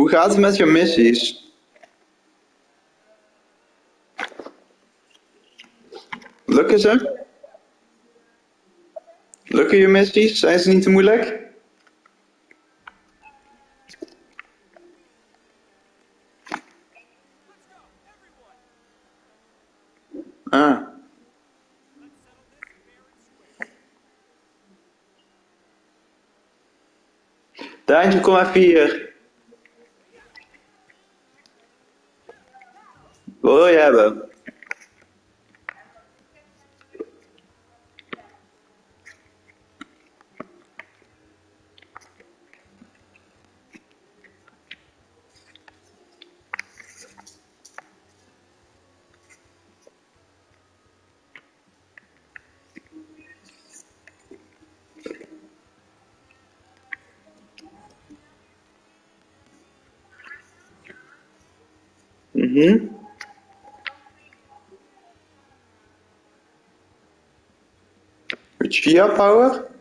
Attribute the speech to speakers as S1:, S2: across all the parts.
S1: Hoe gaat het met je missies? Lukken ze? Lukken je missies? Zijn ze niet te moeilijk? Ah. Daantje, kom even hier. Wat wil je hebben? Chia power?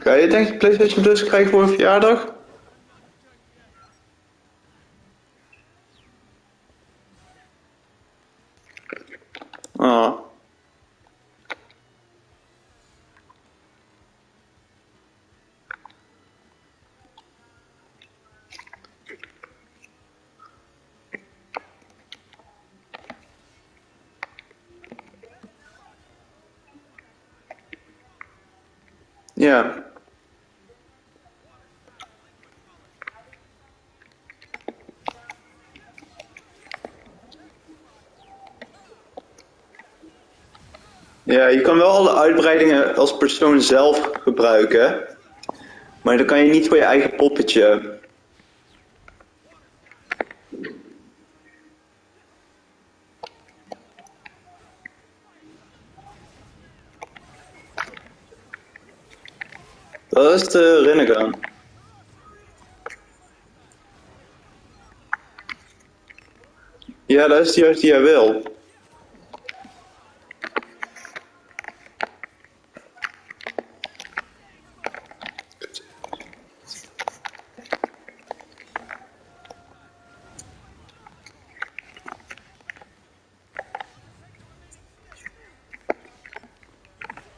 S1: Ga je denk je PlayStation Plus krijgen voor een verjaardag? Ah. Ja. Ja, je kan wel alle uitbreidingen als persoon zelf gebruiken. Maar dat kan je niet voor je eigen poppetje. Dat is de Rinnegan. Ja, dat is juist die hij wil.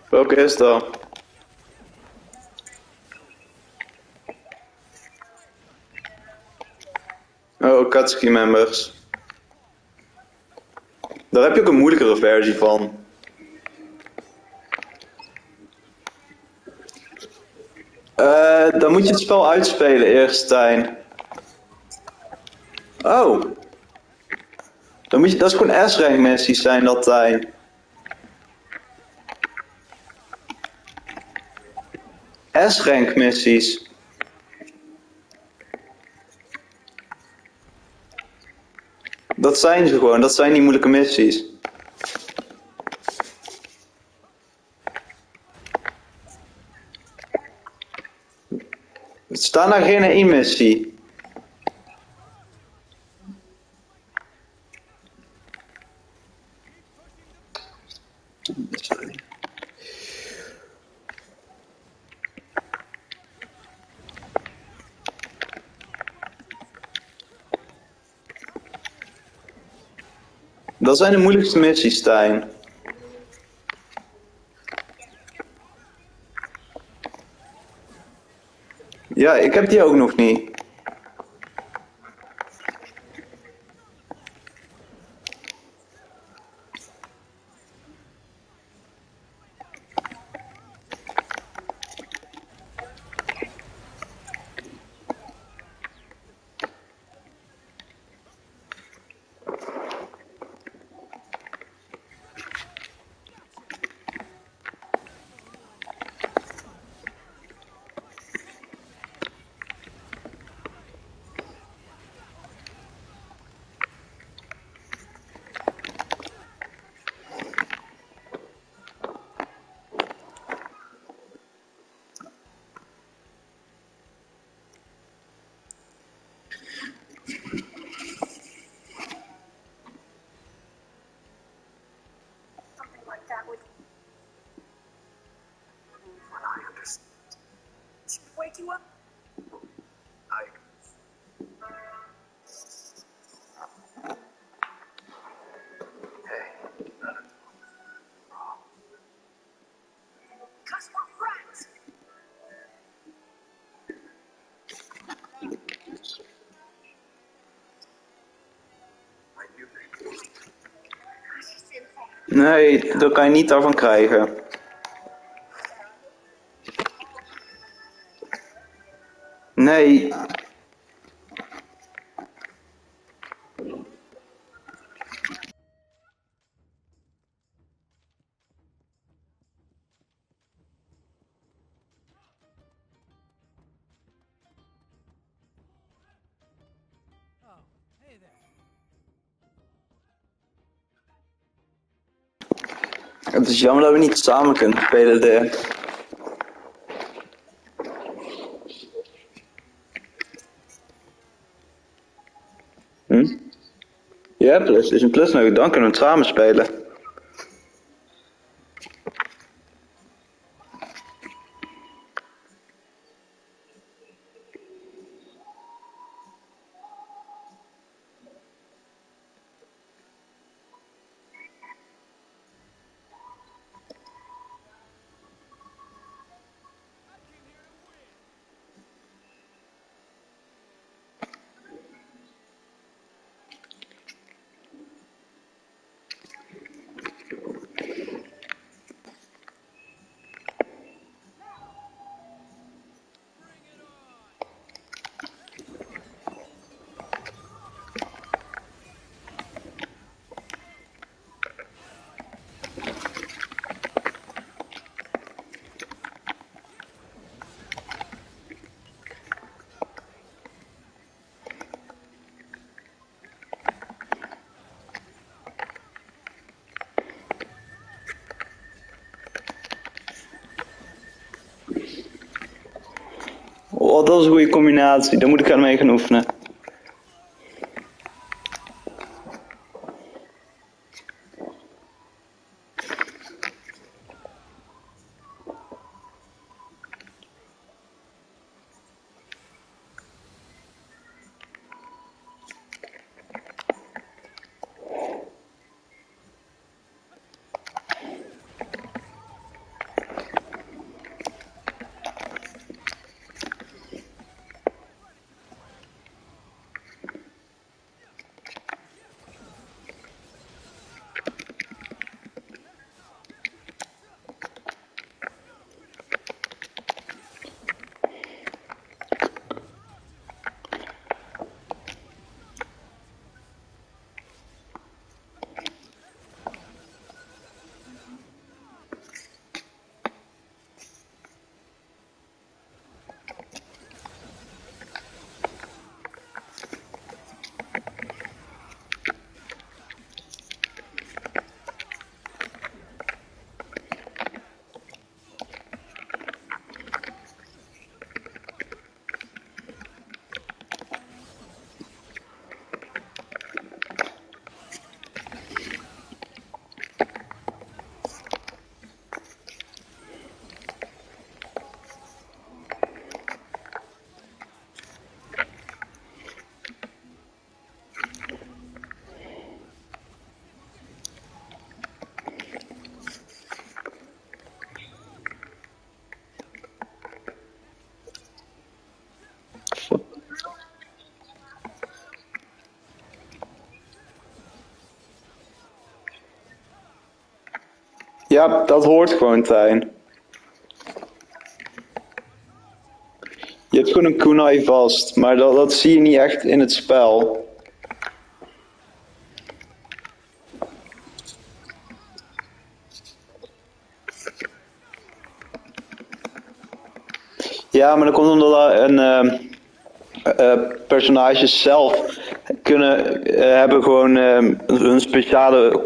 S1: Welke is dat? Oh, Katsuki members. Daar heb je ook een moeilijkere versie van. Dan moet je het spel uitspelen eerst, Stijn. Oh. Dan moet je, dat is gewoon S-rank missies zijn dat, Tijn. S-rank missies. Dat zijn ze gewoon, dat zijn die moeilijke missies. Er staat daar geen één missie. Dat zijn de moeilijkste missies, Stijn. Ja, ik heb die ook nog niet. Nee, dat kan je niet daarvan krijgen. Nee. Het is jammer dat we niet samen kunnen spelen. Ja, PlayStation Plus nog, dan kunnen we het samen spelen. Oh, dat is een goede combinatie. Daar moet ik aan mee gaan oefenen. Ja, dat hoort gewoon zijn. Je hebt gewoon een kunai vast, maar dat zie je niet echt in het spel. Ja, maar dat komt omdat personages zelf hebben gewoon hun speciale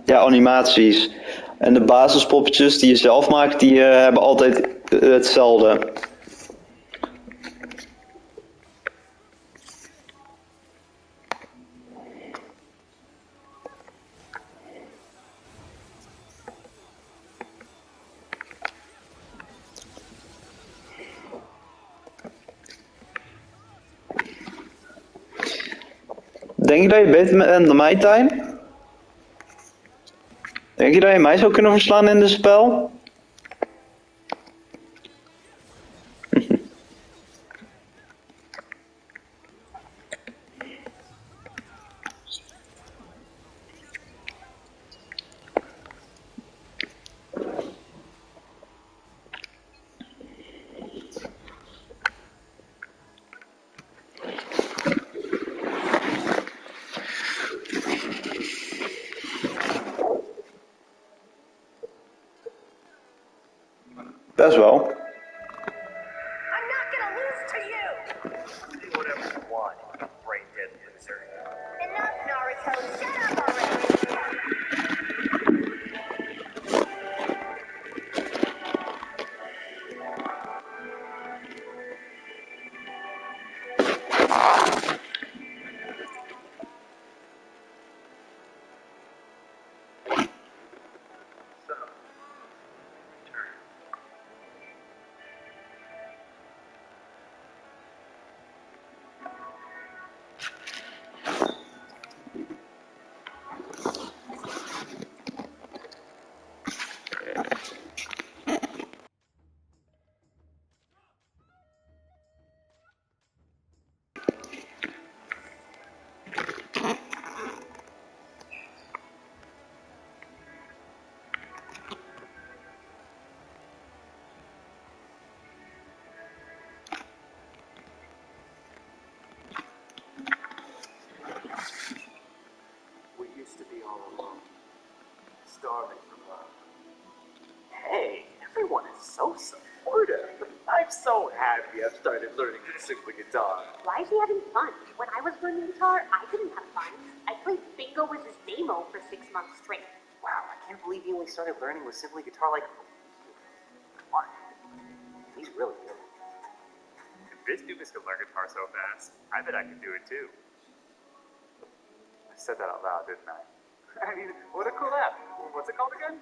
S1: animaties. En de basispoppetjes die je zelf maakt, die hebben altijd hetzelfde. Denk je dat je beter bent dan mij, Tijn? Denk je dat je mij zou kunnen verslaan in dit spel? Best wel.
S2: I'm not gonna lose to you!
S3: Do whatever you want, brain dead loser.
S2: Enough, Naruto! Shut up already!
S3: So, turn. We used to be all alone, starving for love. Hey, everyone is so supportive. I'm so happy I've started learning to sing the guitar.
S4: Why is he having fun? When I was learning guitar, I didn't have fun. I played bingo with his Meoh for 6 months straight.
S5: Wow, I can't believe he only started learning with simply guitar like... What? He's really good.
S3: If this doofus can learn guitar so fast, I bet I can do it too. I said that out loud, didn't I? I mean, what a cool app. What's it called again?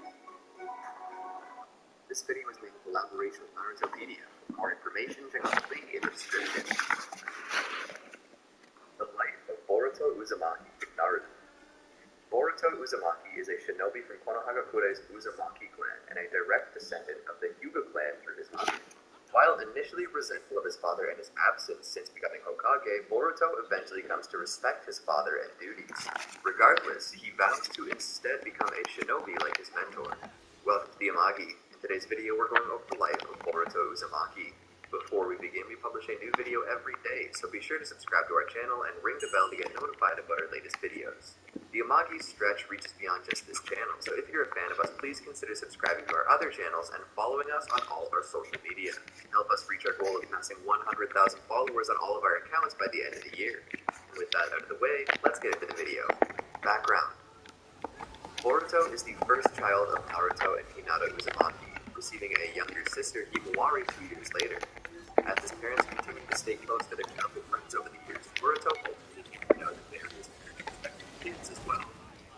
S5: This video was made in collaboration with Narutopedia. For more information, check out the link in the description. The life of Boruto Uzumaki from Naruto. Boruto Uzumaki is a shinobi from Konohagakure's Uzumaki clan and a direct descendant of the Hyuga clan through his mother. While initially resentful of his father and his absence since becoming Hokage, Boruto eventually comes to respect his father and duties. Regardless, he vows to instead become a shinobi like his mentor. Welcome to the Amagi. In today's video, we're going over the life of Boruto Uzumaki. Before we begin, we publish a new video every day, so be sure to subscribe to our channel and ring the bell to get notified about our latest videos. The Amagi stretch reaches beyond just this channel, so if you're a fan of us, please consider subscribing to our other channels and following us on all of our social media. Help us reach our goal of passing 100,000 followers on all of our accounts by the end of the year. And with that out of the way, let's get into the video. Background. Boruto is the first child of Naruto and Hinata Uzumaki, receiving a younger sister, Himawari, 2 years later. As his parents continued to stay close to their childhood friends over the years, Boruto ultimately found out that they were his respective kids as well.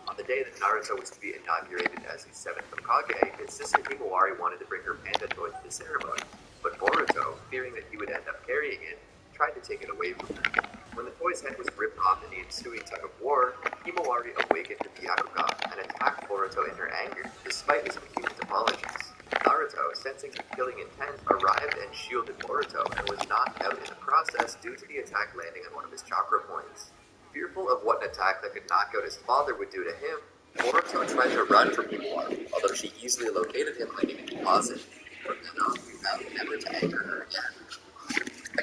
S5: On the day that Naruto was to be inaugurated as the 7th Hokage, his sister Himawari wanted to bring her panda toy to the ceremony, but Boruto, fearing that he would end up carrying it, tried to take it away from her. When the toy's head was ripped off in the ensuing tug of war, Himawari awakened the Byakugan and attacked Boruto in her anger, despite his repeated apologies. Naruto, sensing the killing intent, arrived and shielded Boruto and was knocked out in the process due to the attack landing on one of his chakra points. Fearful of what an attack that could knock out his father would do to him, Boruto tried to run from Himawari, although she easily located him hiding in a closet. From then on, he vowed never to anger her again.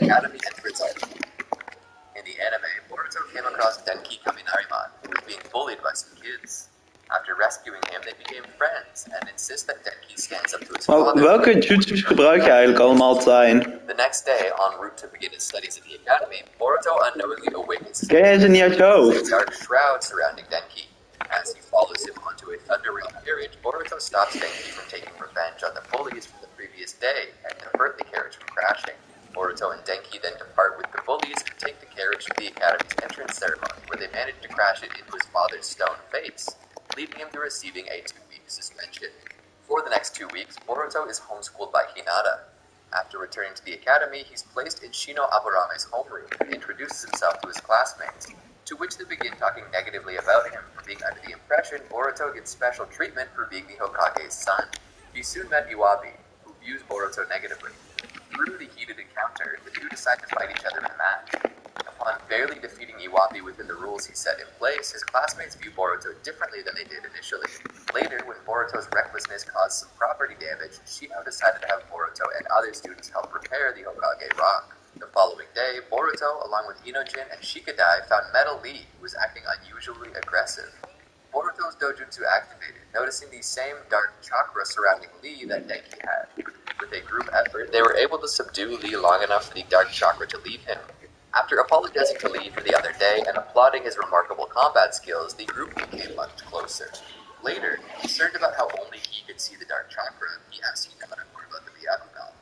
S5: Academy entrance article. In the anime, Boruto came across Denki Kaminariman, who was being bullied by some kids. After rescuing him, they became friends and insist that Denki stands up to his father.
S1: Welke jutsus gebruik je eigenlijk allemaal, Tijn?
S5: The next day, en route to begin his studies at the academy, Boruto unknowingly awakens his
S1: Ken jij ze niet uit je hoofd?
S5: dark shroud surrounding Denki. As he follows him onto a thunder rail carriage, Boruto stops Denki from taking revenge on the bullies from the previous day and avert the carriage from crashing. Boruto and Denki then depart with the bullies and take the carriage to the academy's entrance ceremony, where they manage to crash it into his father's stone face, leaving him to receiving a 2-week suspension. For the next 2 weeks, Boruto is homeschooled by Hinata. After returning to the academy, he's placed in Shino Aburame's homeroom and introduces himself to his classmates, to which they begin talking negatively about him for being under the impression Boruto gets special treatment for being the Hokage's son. He soon met Iwabi, who views Boruto negatively. Through the heated encounter, the two decide to fight each other in a match. Upon barely defeating Iwabi within the rules he set in place, his classmates view Boruto differently than they did initially. Later, when Boruto's recklessness caused some property damage, Shino decided to have Boruto and other students help repair the Hokage rock. The following day, Boruto, along with Inojin and Shikadai, found Metal Lee, who was acting unusually aggressive. Boruto's dojutsu activated, noticing the same dark chakra surrounding Lee that Denki had. With a group effort, they were able to subdue Lee long enough for the dark chakra to leave him. After apologizing to Lee for the other day and applauding his remarkable combat skills, the group became much closer. Later, concerned about how only he could see the dark chakra, he asked Hinata more about the Byakugan.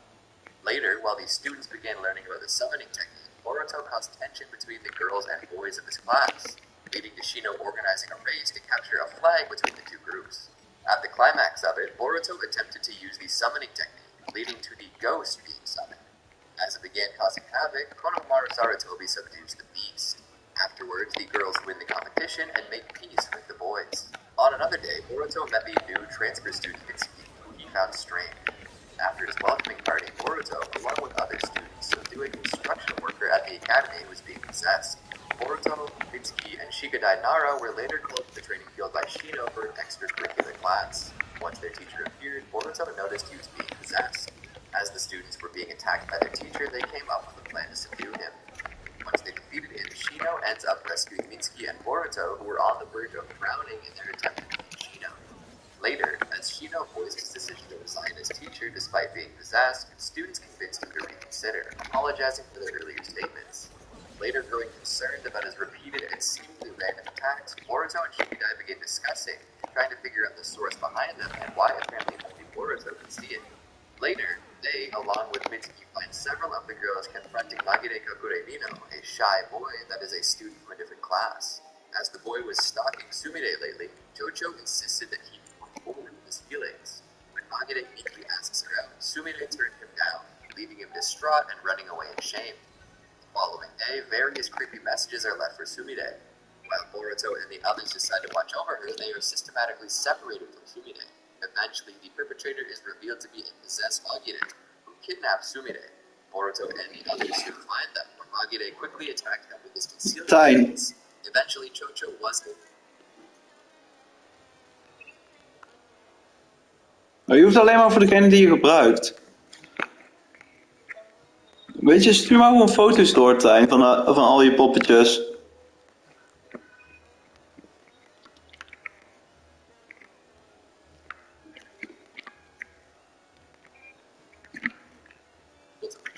S5: Later, while the students began learning about the summoning technique, Boruto caused tension between the girls and boys of his class, leading to Shino organizing a race to capture a flag between the two groups. At the climax of it, Boruto attempted to use the summoning technique, leading to the ghost being summoned. As it began causing havoc, Konohamaru Sarutobi subdues the beast. Afterwards, the girls win the competition and make peace with the boys. On another day, Boruto met the new transfer student Mitsuki, who he found strange. After his welcoming party, Boruto, along with other students, subdued a construction worker at the academy who was being possessed. Boruto, Mitsuki, and Shigadai Nara were later called to the training field by Shino for an extracurricular class. Once their teacher appeared, Boruto noticed he was being possessed. As the students were being attacked by their teacher, they came up with a plan to subdue him. Once they defeated him, Shino ends up rescuing Mitsuki and Boruto, who were on the verge of drowning in their attempt to defeat Shino. Later, as Shino voiced his decision to resign as teacher despite being possessed, students convinced him to reconsider, apologizing for their earlier statements. Later, growing concerned about his repeated and seemingly random attacks, Boruto and Shigadai begin discussing, trying to figure out the source behind them and why apparently only Boruto could see it. Later, they, along with Mitsuki, find several of the girls confronting Magire Kakuremino, a shy boy that is a student from a different class. As the boy was stalking Sumire lately, Jojo insisted that he move forward with his feelings. When Magire meekly asks her out, Sumire turned him down, leaving him distraught and running away in shame. The following day, various creepy messages are left for Sumire. While Boruto and the others decide to watch over her, they are systematically separated from Sumire. Eventually, the perpetrator is revealed to be a possessed Magire, who kidnaps Sumire. Boruto and the others soon find them, where Magire quickly attacked them with his concealed weapons. Eventually, Chocho was able.
S1: Maar je hoeft alleen maar voor degene die je gebruikt. Weet je, stuur maar gewoon foto's door, Tijn, van al je poppetjes.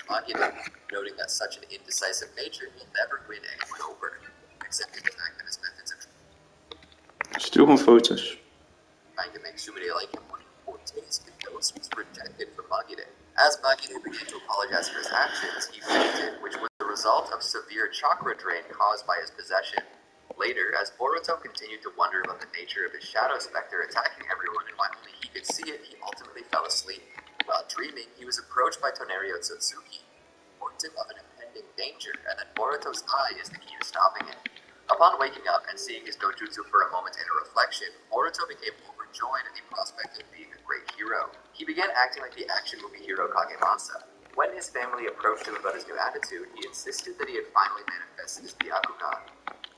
S5: Magire, noting that such an indecisive nature will never win anyone over, accepting the fact that his methods of
S1: Stuur gewoon foto's.
S5: trying to make Sumire like him when taste the ghost was rejected from Magire. As Magire began to apologize for his actions, he fainted, which was the result of severe chakra drain caused by his possession. Later, as Boruto continued to wonder about the nature of his shadow specter attacking everyone and why only he could see it, he ultimately fell asleep. While dreaming, he was approached by Tonerio Tsutsuki, warned him of an impending danger, and that Boruto's eye is the key to stopping it. Upon waking up and seeing his dojutsu for a moment in a reflection, Boruto became overjoyed at the prospect of being a great hero. He began acting like the action movie hero Kagemasa. When his family approached him about his new attitude, he insisted that he had finally manifested his Byakugan.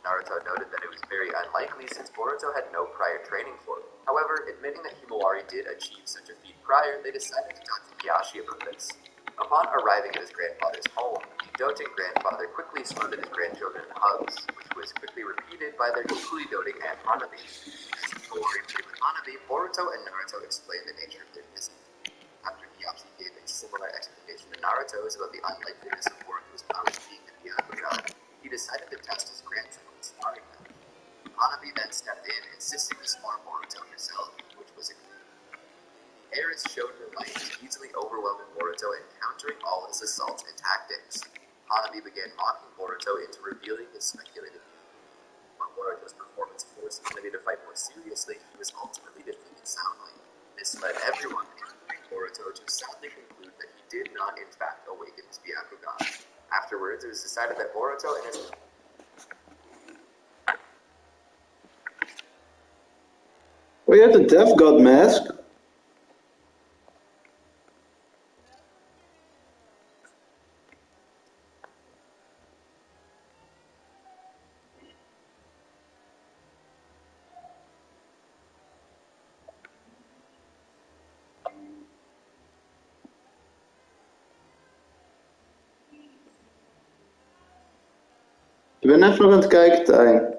S5: Naruto noted that it was very unlikely since Boruto had no prior training for it. However, admitting that Himawari did achieve such a feat prior, they decided to talk to Miyashi about this. Upon arriving at his grandfather's home, the doting grandfather quickly smothered his grandchildren in hugs, which was quickly repeated by their equally doting Aunt Hanabi. As Himawari played with Hanabi, Boruto and Naruto explained the nature of their visit. After Miyashi gave a similar explanation to Naruto's about the unlikeliness of Boruto's powers being the Byakugan, he decided to test his grandson with sparring them. Hanabi then stepped in, insisting to spar Boruto herself, which was agreed. The heiress showed her might, easily overwhelming Boruto and countering all his assaults and tactics. Hanabi began mocking Boruto into revealing his speculative view. While Boruto's performance forced Hanabi to fight more seriously, he was ultimately defeated soundly. This led everyone, including Boruto, to sadly conclude that he did not in fact awaken his Byakugan. Afterwards, it was decided that Boruto and his
S1: Oh, je hebt een Death God mask? Ik ben even nog aan het kijken, Tijn.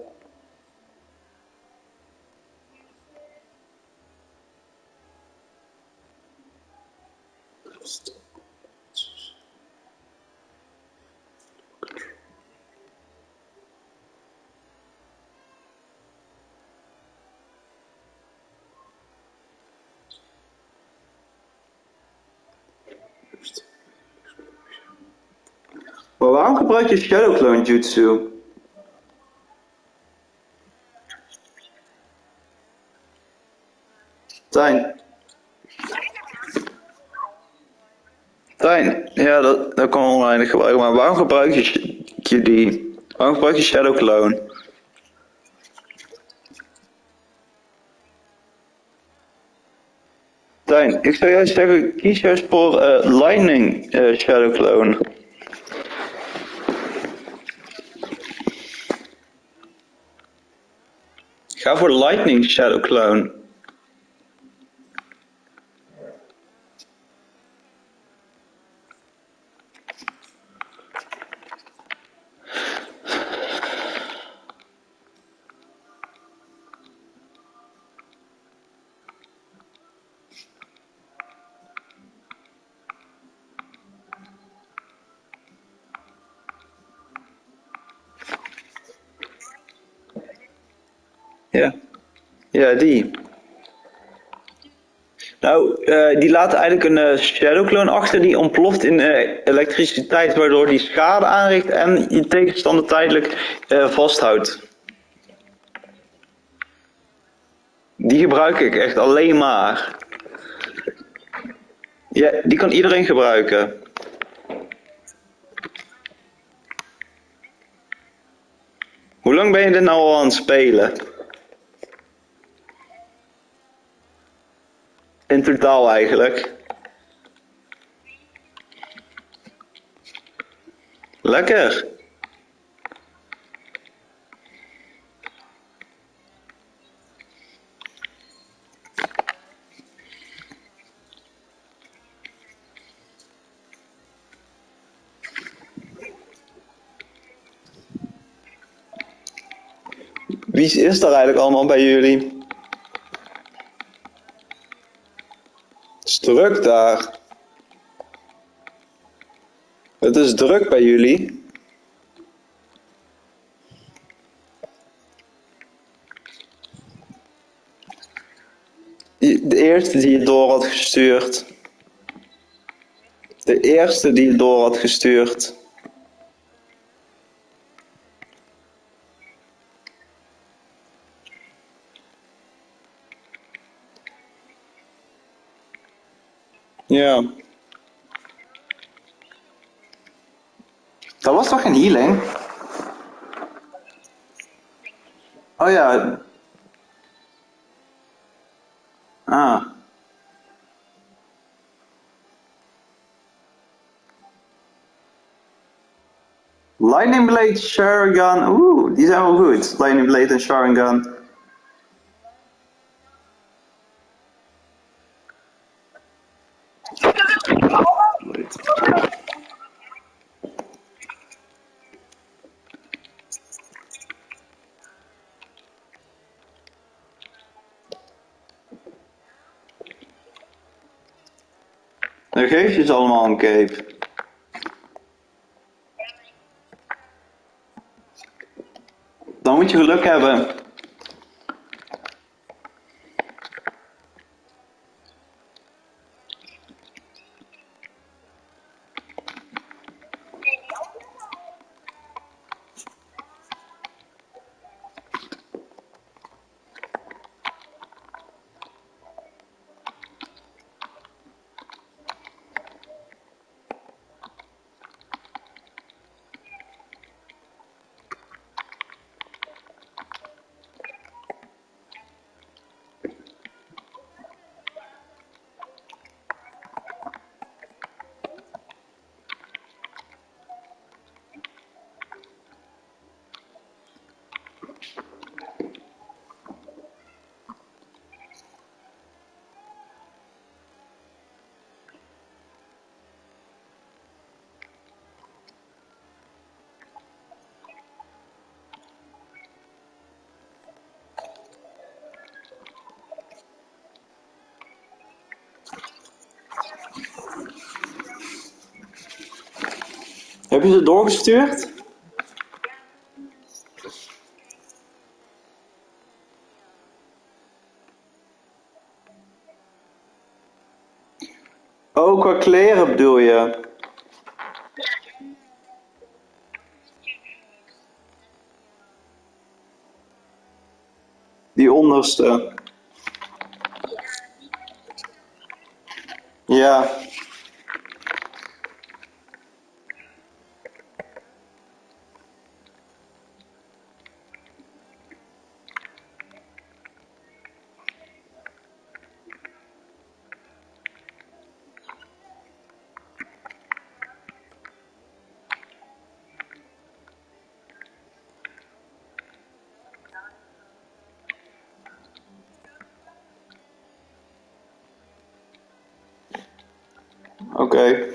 S1: Maar waarom gebruik je Shadow Clone Jutsu? Tijn, ja, dat kan oneindig gebruiken, maar waarom gebruik je die? Waarom gebruik je Shadow Clone? Tijn, ik zou juist zeggen, kies juist voor Lightning Shadow Clone. Ga voor Lightning Shadow Clone. Ja, ja, die. Nou, die laat eigenlijk een Shadow Clone achter die ontploft in elektriciteit, waardoor die schade aanricht en je tegenstander tijdelijk vasthoudt. Die gebruik ik echt alleen maar. Ja, die kan iedereen gebruiken. Hoe lang ben je dit nou al aan het spelen? In totaal eigenlijk. Lekker. Wie is er eigenlijk allemaal bij jullie? Het is druk daar. Het is druk bij jullie. De eerste die je door had gestuurd. De eerste die je door had gestuurd. Ja. Dat was toch geen healing? Oh ja. Ah. Lightning Blade, Sharingan. Oeh, die zijn wel goed. Lightning Blade en Sharingan. Dan geef je ze allemaal een cape. Dan moet je geluk hebben. Heb je ze doorgestuurd? Oh, qua kleren bedoel je? Die onderste. Ja. Oké.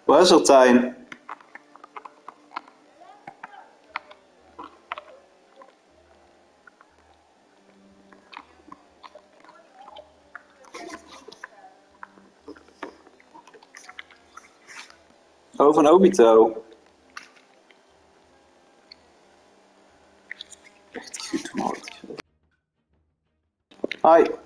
S1: Waar is Artijn? Oh, van Obito. Echt goed gemaakt. Hi.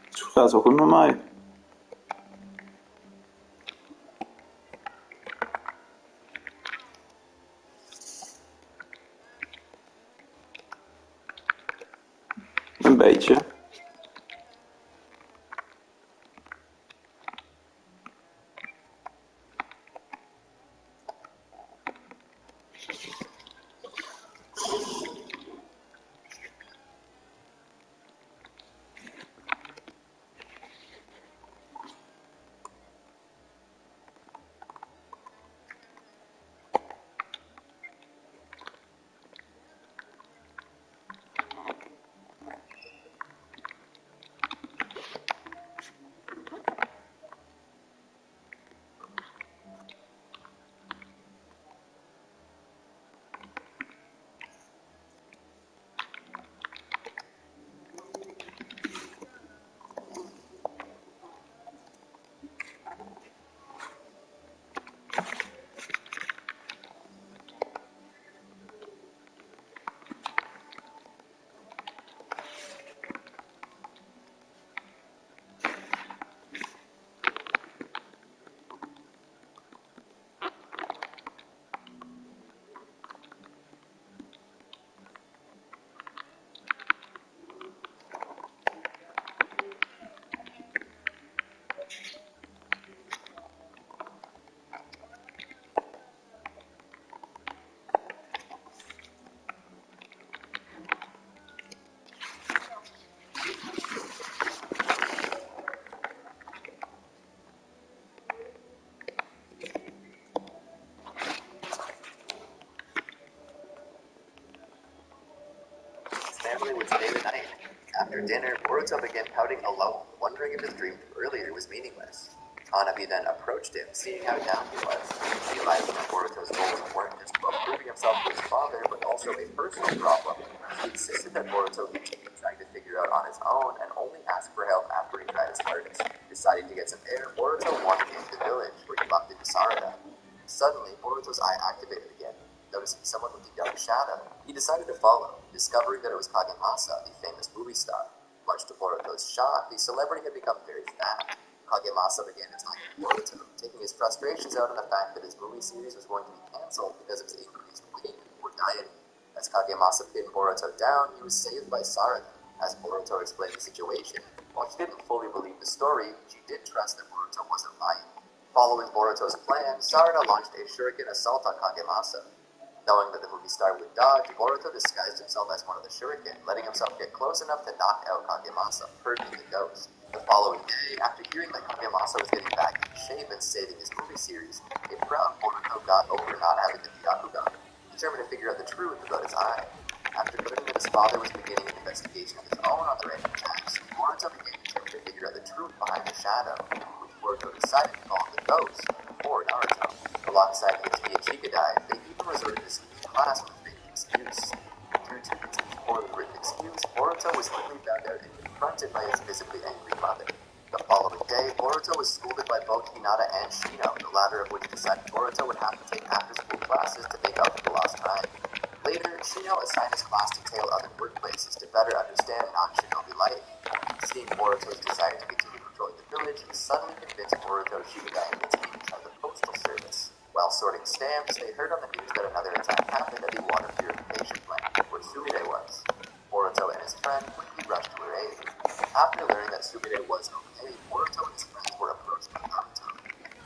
S1: Het gaat wel goed met mij. Een beetje.
S5: Family would stay the night. After dinner, Boruto began pouting alone, wondering if his dream from earlier was meaningless. Hanabi then approached him, seeing how down he was, realizing that Boruto's goals weren't just about proving himself to his father, but also a personal problem. He insisted that Boruto continue trying to figure out on his own and only ask for help Boruto's eye activated again, noticing someone with a young shadow. He decided to follow, discovering that it was Kagemasa, the famous movie star. Much to Boruto's shock, the celebrity had become very fat. Kagemasa began attacking Boruto, taking his frustrations out on the fact that his movie series was going to be cancelled because of his increased weight and poor dieting. As Kagemasa pinned Boruto down, he was saved by Sarada. As Boruto explained the situation, while she didn't fully believe the story, she did trust that Boruto wasn't lying. Following Boruto's plan, Sarada launched a shuriken assault on Kagemasa. Knowing that the movie star would dodge, Boruto disguised himself as one of the shuriken, letting himself get close enough to knock out Kagemasa, purging the ghost. The following day, after hearing that Kagemasa was getting back in shape and saving his movie series, a proud Boruto got over not having the Byakugan, determined to figure out the truth about his eye. After learning that his father was beginning an investigation of his own on the random attacks, Boruto became determined to figure out the truth behind the shadow, which Boruto decided to call the ghost, or Naruto. Alongside Mitsuki and Shikadai, they even resorted to skipping class with a fake excuse. Due to Mitsuki's poorly written excuse, Boruto was quickly found out and confronted by his visibly angry mother. The following day, Boruto was scolded by both Hinata and Shino, the latter of which decided Boruto would have to take after-school classes to make up for the lost time. Later, Shino assigned his class to tail other workplaces to better understand non-shinobi life. Seeing Boruto's desire to continue patrolling the village, he suddenly convinced Boruto, Shikadai, and Mitsuki to try the postal service. While sorting stamps, they heard on the news that another attack happened at the water purification plant, where Sumire was. Boruto and his friend quickly rushed to her aid. After learning that Sumire was okay, Boruto and his friends were approached by Naruto.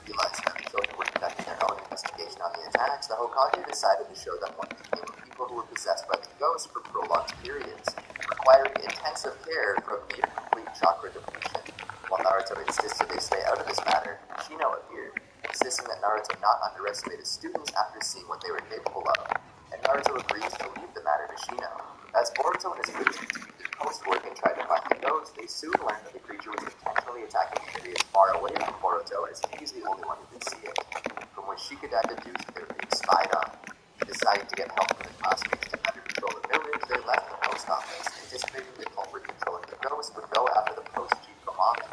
S5: Realizing that the children were conducting their own investigation on the attacks, the Hokage decided to show them what became of people who were possessed by the ghost for prolonged periods, requiring intensive care from near-complete chakra depletion. While Naruto insisted they stay out of this matter, Shino appeared, insisting that Naruto not underestimate his students after seeing what they were capable of, and Naruto agrees to leave the matter to Shino. As Boruto and his friends continued their post-work and tried to find the ghost, they soon learned that the creature was intentionally attacking areas far away from Boruto, as he's the only one who could see it. From which Shikadai deduced that they were being spied on. Deciding to get help from their classmates to better control the village, they left the post office, anticipating the culprit controlling the ghost would go after the post chief Komame.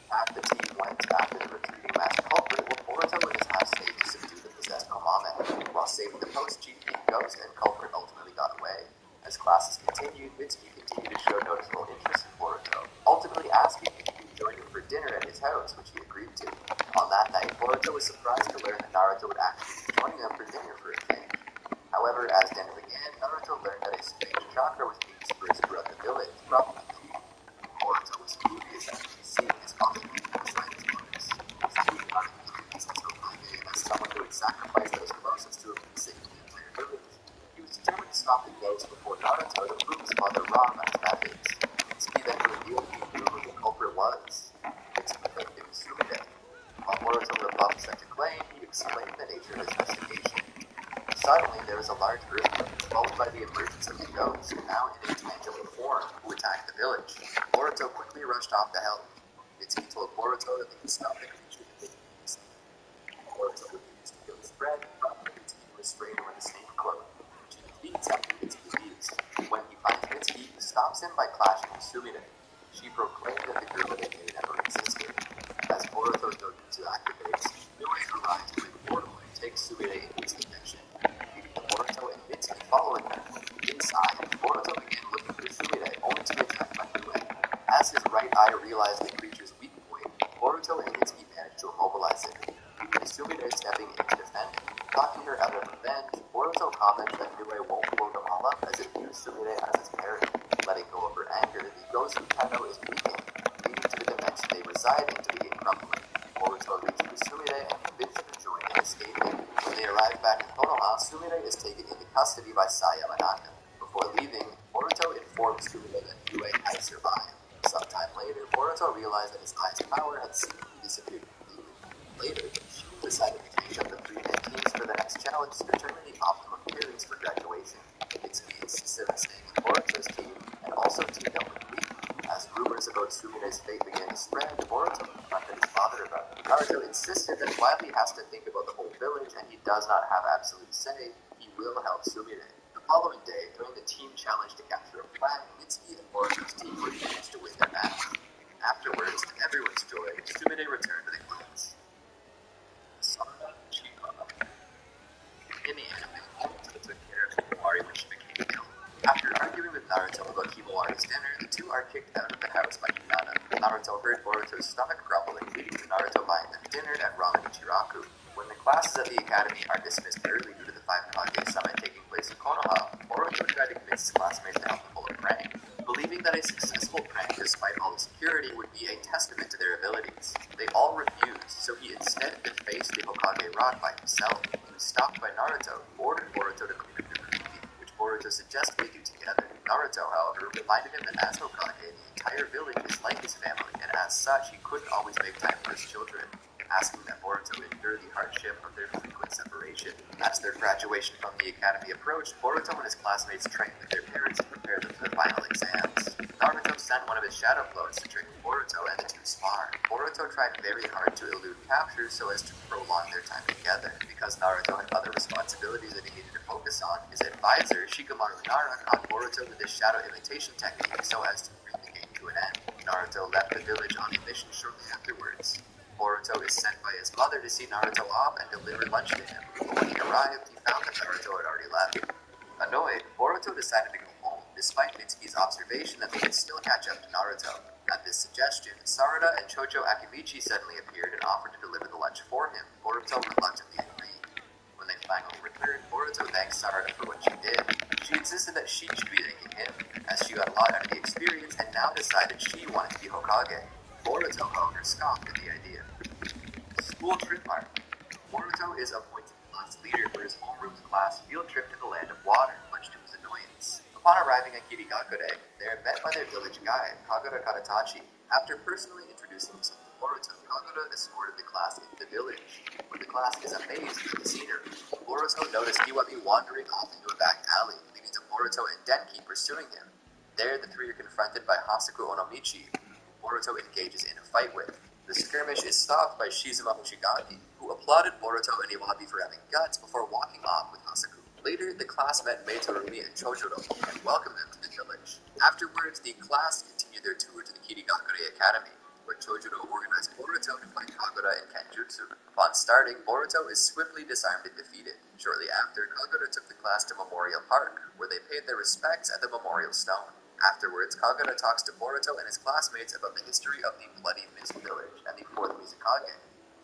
S5: Half the team went after the retreating masked culprit, while Boruto and his half stayed to subdue the possessed Komame. While saving the post chief, the ghost and culprit ultimately got away. As classes continued, Mitsuki continued to show noticeable interest in Boruto, ultimately asking if he could join him for dinner at his house, which he agreed to. On that night, Boruto was surprised to learn that Naruto would actually be joining them for dinner for a change. However, as dinner began, Naruto learned that a strange chakra was being dispersed throughout the village, probably Meoh. Boruto was furious after seeing his father beside his orders. Seeing Naruto's weakness as Hokage and as someone who would sacrifice those closest to him for the sake of the entire village, he was determined to stop the ghost before Naruto to prove his father wrong on his methods. Mitsuki then revealed he knew who the culprit was. Mitsuki claimed it was Sumire. While Boruto rebuffed such a claim, he explained the nature of his investigation. Suddenly, there was a large earthquake, followed by the emergence of the ghost, now in a tangible form, who attacked the village. Boruto quickly rushed off to help. Mitsuki told Boruto that they could stop the creature that they could. Boruto refused to kill his friend, prompting Mitsuki to restrain him with a snake cloak, which he defeats after Mitsuki leaves. When he finds Mitsuki, he stops him by clashing with Sumire. She proclaimed that the girl they knew never existed. As Boruto's no jutsu activates, Meoh arrives with a portal and takes Sumire into its dimension, leading to Boruto and Mitsuki following her. Inside, Boruto began looking for Sumire, only to be attacked by Meoh. As his right eye realized the creature's weak point, Boruto and Mitsuki managed to immobilize it, leading to Sumire stepping in to defend it. Talking her out of revenge, Boruto comments that Meoh won't blow them all up as it views Sumire as its parent. Letting go of her anger, the ghost Utano is weakened, leading to the dimension they reside in to begin crumbling. Boruto reaches Sumire and convinces her to join in escaping. When they arrive back in Konoha, Sumire is taken into custody by Saya Manaka. Before leaving, Boruto informs Sumire that Meoh had survived. Sometime later, Boruto realized that his eye's power had seemingly disappeared completely. Later, she decided to change up the three-man teams for the next challenge to determine the optimum pairings for graduation. Mitsuki insisted on staying with Boruto's team, and also teamed up with Lee. As rumors about Sumire's fate began to spread, Boruto confronted his father about it. Naruto insisted that while he has to think about the whole village and he does not have absolute say, he will help Sumire. The following day, during the team challenge to capture a flag, Mitsuki and Boruto's team were managed to win their match. Afterwards, to everyone's joy, Sumire returned to the class. Sarada Chiba. In the anime, Boruto took care of Himawari when she became ill. After arguing with Naruto about Himawari's dinner, the two are kicked out of the house by Hinata. Naruto heard Boruto's stomach grumbling, leading to Naruto buying them dinner at Ramen Ichiraku. When the classes at the academy are dismissed early due to the Five Kage summit taking place in Konoha, Boruto tried to convince his classmates to help him pull a prank, believing that a successful prank despite all the security would be a testament to their abilities. They all refused, so he instead defaced the Hokage rock by himself. He was stopped by Naruto, who ordered Boruto to clean up the graffiti, which Boruto suggested they do together. Naruto, however, reminded him that as Hokage, the entire village is like his family, and as such, he couldn't always make time for his children, asking that Boruto endure the hardship of their frequent separation. As their graduation from the academy approached, Boruto and his classmates trained with their parents and prepared them for the final exams. Naruto sent one of his shadow clones to train Boruto, and the two sparred. Boruto tried very hard to elude capture so as to prolong their time together. Because Naruto had other responsibilities that he needed to focus on, his advisor, Shikamaru Nara, caught Boruto with his shadow imitation technique so as to bring the game to an end. Naruto left the village on a mission shortly afterwards. Boruto is sent by his mother to see Naruto off and deliver lunch to him, but when he arrived, he found that Naruto had already left. Annoyed, Boruto decided to go home, despite Mitsuki's observation that they could still catch up to Naruto. At this suggestion, Sarada and Chocho Akimichi suddenly appeared and offered to deliver the lunch for him. Boruto reluctantly agreed. When they finally returned, Boruto thanked Sarada for what she did. She insisted that she should be thanking him, as she got a lot out of the experience and now decided she wanted to be Hokage. Boruto, however, scoffed at the idea. School trip arc. Boruto is appointed class leader for his homeroom's class field trip to the Land of Water, much to his annoyance. Upon arriving at Kirigakure, they are met by their village guide, Kagura Karatachi. After personally introducing himself to Boruto, Kagura escorted the class into the village. When the class is amazed at the scenery, Boruto noticed Iwami wandering off into a back alley, leading to Boruto and Denki pursuing him. There, the three are confronted by Hasaku Onomichi, who Boruto engages in a fight with. The skirmish is stopped by Shizuma Hoshigaki, who applauded Boruto and Iwami for having guts before walking off with Hasaku. Later, the class met Meitorumi and Chojuro and welcomed them to the village. Afterwards, the class continued their tour to the Kirigakure Academy, where Chojuro organized Boruto to fight Kagura in Kenjutsu. Upon starting, Boruto is swiftly disarmed and defeated. Shortly after, Kagura took the class to Memorial Park, where they paid their respects at the Memorial Stone. Afterwards, Kagura talks to Boruto and his classmates about the history of the Bloody Mist Village and the 4th Mizukage,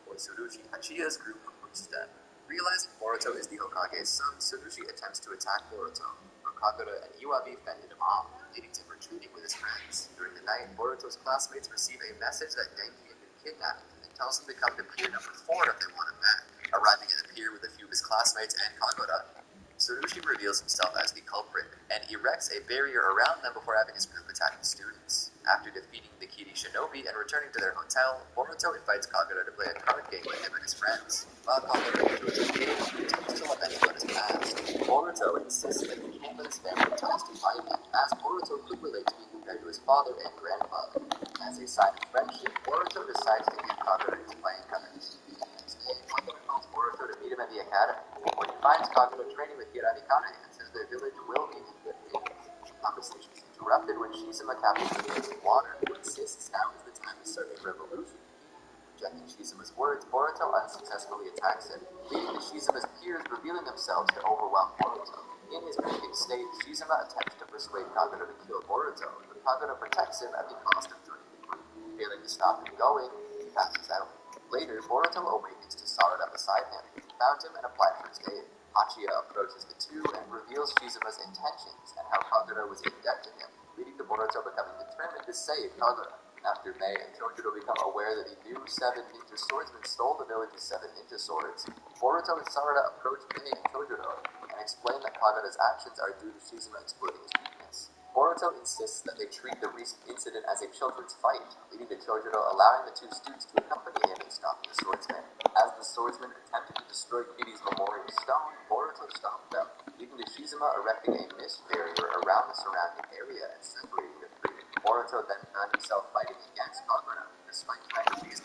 S5: or Tsurushi Hachiya's group approaches them. Realizing Boruto is the Hokage's son, Tsurushi attempts to attack Boruto, but Kagura and Iwami fended him off, leading to him retreating with his friends. During the night, Boruto's classmates receive a message that Denki had been kidnapped and tells them to come to pier number 4 if they want him back. Arriving at the pier with a few of his classmates and Kagura, Tsurushi reveals himself as the culprit and erects a barrier around them before having his group attack the students. After defeating the Kiri Shinobi and returning to their hotel, Boruto invites Kagura to play a card game with him and his friends. While Kagura enjoys the game, he continues to lament about his past. Boruto insists that he can't let his family ties divide him, as Boruto could relate to being compared to his father and grandfather. As a sign of friendship, Boruto decides to give Kagura his playing cards. The next day, Kagura calls Boruto to meet him at the academy. When he finds Kagura training with Hiranikane and says their village will be in good hands, the conversation is interrupted when Shizuma captures the village in water, who insists now is the time to start a revolution. Rejecting Shizuma's words, Boruto unsuccessfully attacks him, leading to Shizuma's peers revealing themselves to overwhelm Boruto. In his weakened state, Shizuma attempts to persuade Kagura to kill Boruto, but Kagura protects him at the cost of joining the group. Failing to stop him going, he passes out. Later, Boruto awakens to Sarada beside him, who found him and applied for his aid. Hachiya approaches the two and reveals Shizuma's intentions and how Kagura was in debt to him, leading to Boruto becoming determined to save Kagura. After Mei and Chojuro become aware that the new 7 ninja swordsmen stole the village's 7 ninja swords, Boruto and Sarada approach Mei and Chojuro and explain that Kagura's actions are due to Shizuma exploiting his weakness. Boruto insists that they treat the recent incident as a children's fight, leading to Chojuro allowing the two students to accompany him in stopping the swordsman. As the swordsman attempted to destroy Kiri's memorial stone, Boruto stopped them, leading to Shizuma erecting a mist barrier around the surrounding area and separating the three. Boruto then found himself fighting against Kagura, despite trying to reason.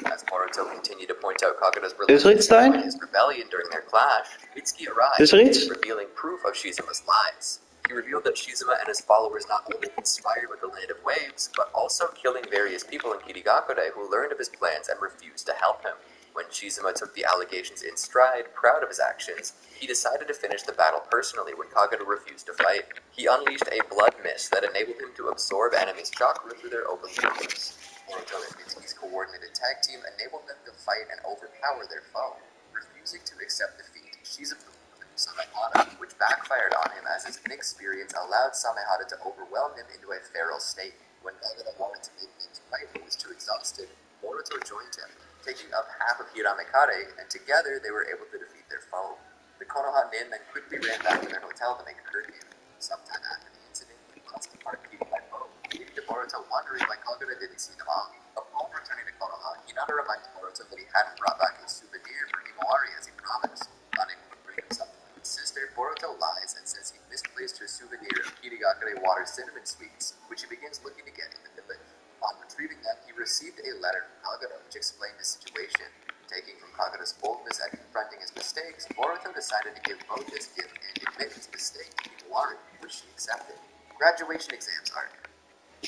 S5: As Boruto continued to point out Kagura's rebellion during their clash, Mitsuki arrived, revealing proof of Shizuma's lies. He revealed that Shizuma and his followers not only conspired with the Land of Waves, but also killing various people in Kirigakure who learned of his plans and refused to help him. When Shizuma took the allegations in stride, proud of his actions, he decided to finish the battle personally when Kagura refused to fight. He unleashed a blood mist that enabled him to absorb enemies' chakra through their open wounds. Boruto and Mitsuki's coordinated tag team enabled them to fight and overpower their foe. Refusing to accept defeat, Shizuma moved Samehada, which backfired on him as his inexperience allowed Samehada to overwhelm him into a feral state. When Kagura wanted to make things right but was too exhausted, Boruto joined him, taking up half of Hiramekare, and together they were able to defeat their foe. The Konoha Nin then quickly ran back to their hotel to make a curfew. Sometime after the incident, they lost the park keep by boat, leading to Boruto wondering why Kagura didn't see them off. Upon returning to Konoha, Hinata reminded Boruto that he hadn't brought back a souvenir for Himawari as he promised. Unable to bring himself to his sister, Boruto lies and says he misplaced her souvenir of Kirigakure water cinnamon sweets, which he begins looking to get in the village. Upon retrieving them, he received a letter from Kagura which explained the situation. Taking from Kagura's boldness at confronting his mistakes, Boruto decided to give both this gift and admit his mistake to Himawari, which she accepted. Graduation exams arc.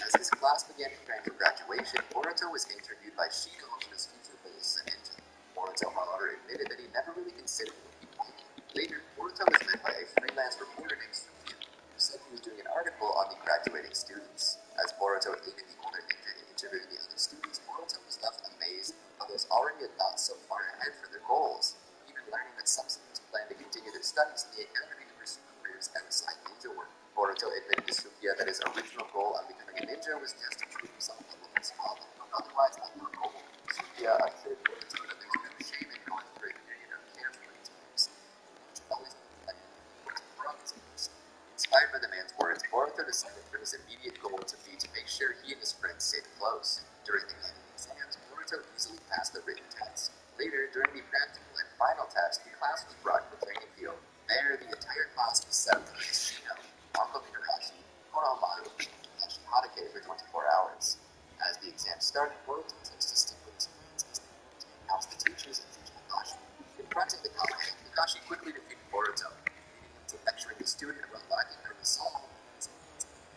S5: As his class began preparing for graduation, Boruto was interviewed by Shino on his future role as a ninja. Boruto, however, admitted that he never really considered what he wanted. Later, Boruto was met by a freelance reporter named Sukiya, who said he was doing an article on the graduating students. As Boruto aided the older ninja in interviewing the other students, Boruto was left amazed by those already had thought so far ahead for their goals, even learning that some students plan to continue their studies in the academy to pursue careers outside ninja work. Boruto admitted to Sukiya that his original goal of becoming a ninja was just to prove himself with his father, but otherwise unknown. Sukiya assured Boruto that there was no shame in going through a period of carefully times. Always inspired by the man's words, Boruto decided for his immediate goal to be to make sure he and his friends stayed close. During the end exams, Boruto easily passed the written test. Later, during the practical and final test, the class was brought to the training field. There, the entire class was set up to face Shino, Uncle Mirashi, Konohamaru, and Shihadake for 24 hours. As the exam started, Boruto chose to stick with his friends as they moved to pass the teachers and teach Kakashi. Confronting the Kage, Kakashi quickly defeated Boruto, leading him to lecturing the student about lacking their resolve.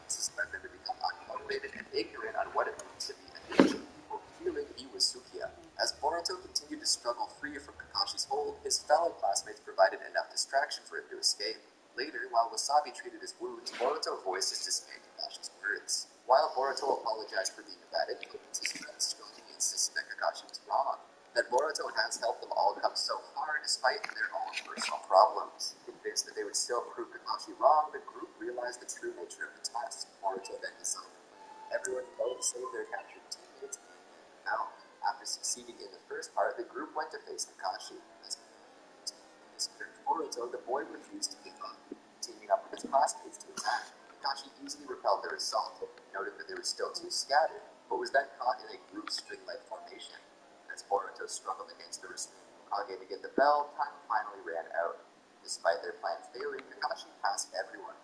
S5: This led them to become unmotivated and ignorant on what it means to be a ninja, or feeling he was Sukiya. As Boruto continued to struggle free from Kakashi's hold, his fellow classmates provided enough distraction for him to escape. Later, while Wasabi treated his wounds, Boruto voiced his dismay at Kakashi's words. While Boruto apologized for being a bad influence, his friends strongly insisted that Kakashi was wrong, that Boruto has helped them all come so far despite their own personal problems. Convinced that they would still prove Kakashi wrong, the group realized the true nature of the test. Boruto then decided everyone both saved their captured teammates and fell. After succeeding in the first part, the group went to face Kakashi. As Boruto, the boy refused to give up, teaming up with his classmates to attack. Kakashi easily repelled their assault, noting that they were still too scattered, but was then caught in a group string-like formation. As Boruto struggled against the restraint of Kage to get the bell, time finally ran out. Despite their plan failing, Kakashi passed everyone,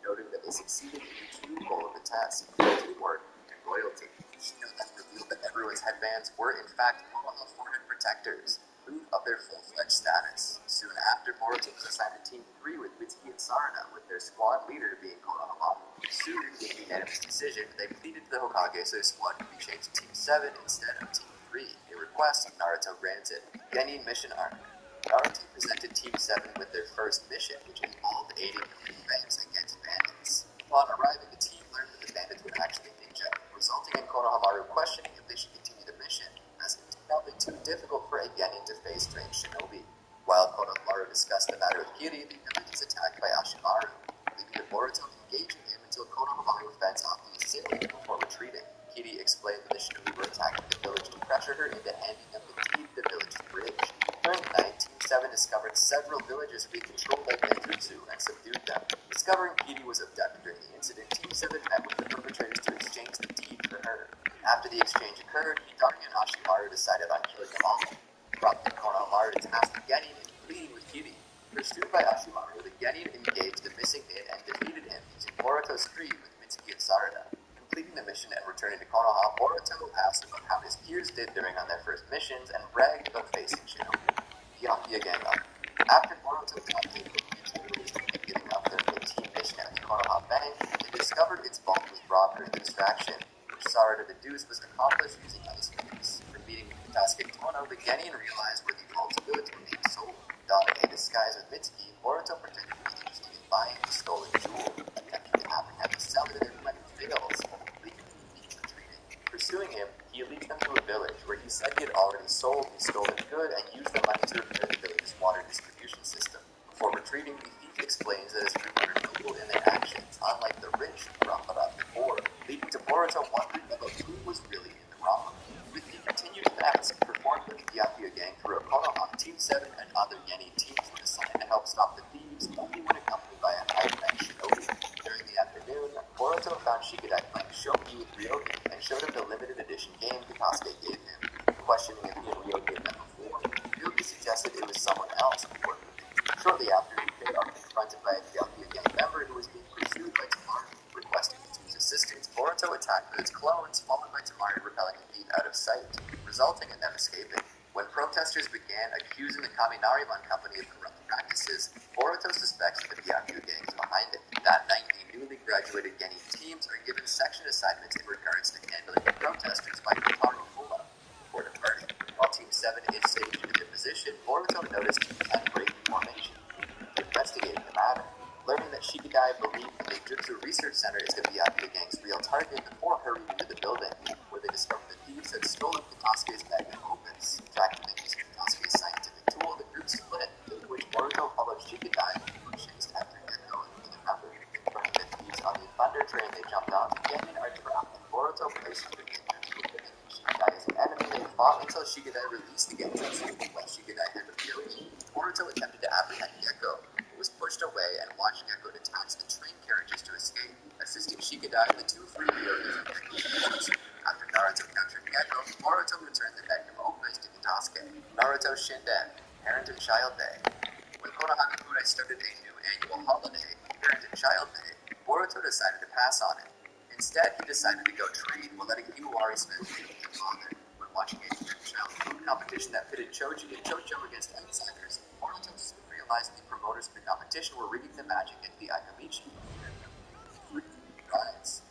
S5: noting that they succeeded in the true goal of the test, teamwork and loyalty. Shino then revealed that everyone's headbands were in fact Konoha forehead protectors, proof of their full-fledged status. Soon after, Boruto was assigned to Team 3 with Mitsuki and Sarada, with their squad leader being Konohamaru. Soon, with a unanimous decision, they pleaded to the Hokage so their squad could be changed to Team 7 instead of Team 3, a request Naruto granted. Genin Mission Arc. Naruto presented Team 7 with their first mission, which involved aiding banks against bandits. Upon arriving, the team learned that the bandits were actually ninja, resulting in Konohamaru questioning if they should continue the mission, as it was probably too difficult for a Genin to face trained shinobi. While Konohamaru discussed the matter with Kiri, the village is attacked by Ashimaru, leading to Boruto engaging him until Konohamaru fends off the assailant before retreating. Kiri explained that the shinobi were attacking the village to pressure her into handing them the key to the village's bridge. During the night, Team 7 discovered several villages being controlled by Genjutsu and subdued them. Discovering Kiri was abducted during the incident, Team 7 met with the perpetrators to exchange the deed for her. After the exchange occurred, Hidari and Ashimaru decided on killing them all. Prompting Konohamaru to task the Genin in pleading with Kiri. Pursued by Ashimaru, the Genin engaged the missing Nin and defeated him using Boruto's tree with Mitsuki and Sarada. Completing the mission and returning to Konoha, Boruto asked about how his peers did during on their first missions and bragged about facing Shinobi. Byakuya gang up. After Boruto got the terrorists from giving up their 15 mission at the Konoha Bank, they discovered its vault was robbed during the distraction, which Sarada deduced was accomplished using ice fingers. From meeting with Tasuke kimono, the Genin realized where the false goods were being sold. Donning a disguise with Mitsuki, Boruto pretended to be interested in buying the stolen jewel, attempting to apprehend the seller. Their plan fails, leaving the thieves retreating. Pursuing him, he leads them to a village where he said he had already sold the stolen good and used the money to repair the village's water distribution system. Before retreating, the thief explains that his crew are noble in their actions, unlike the rich Rapara before, leading to Boruto wondering about who was really in the wrong. With the continued events performed with the Byakuya gang through Konoha, Team 7 and other Genin teams were assigned to help stop the thieves, only when accompanied by a high-rank shinobi. During the afternoon, Boruto found Shikadai playing shogi with Ryogi and showed him the limited edition game Katasuke gave him. Questioning if he and Ryogi had met before, Ryogi suggested it was someone else before moving. Shortly after, they are confronted by a Byakuya gang member who was being pursued by Tamari. Requesting the team's assistance, Boruto attacked with its clones, followed by Tamari repelling the thief out of sight, resulting in them escaping. When protesters began accusing the Kaminariman Company of corrupt practices, Boruto suspects that the Byakuya gang is behind it. That night, the newly graduated Genin teams are given section assignments in regards to handling the protesters by Kotaro Fulla before departing. While Team 7 is staged into their position, Boruto noticed Team 10 breaking formation, investigating the matter. Learning that Shikadai believed the Ninjutsu Research Center is the Byakuya gang's real target, the four hurried into the building, where they discovered the thieves had stolen Katasuke's magnum opus. Tracking them using Katasuke's scientific tool, the group split, in which Boruto followed Shikadai who chased after Gekko and the member. Confronting the thieves on the thunder train they jumped onto, Genin are trapped, and Boruto placed under Genjutsu. Shikadai is an enemy. They fought until Shikadai released the Genjutsu. While Shikadai handled Ryogi, Boruto attempted to apprehend Gekko, was pushed away and watched Gekko detach the train carriages to escape. Assisting Shikadai, the two freed Ryogi from Gekko's. After Naruto captured Gekko, Boruto returned the magnum opus to Katasuke. Naruto Shinden, Parent and Child Day. When Konohagakure started a new annual holiday, Parent and Child Day, Boruto decided to pass on it. Instead, he decided to go trade while letting Himawari spend the day with her father. When watching a child food competition that pitted Choji and Chojo against outsiders, Boruto soon realized the promoters of the competition were rigging the magic at the Akamichi.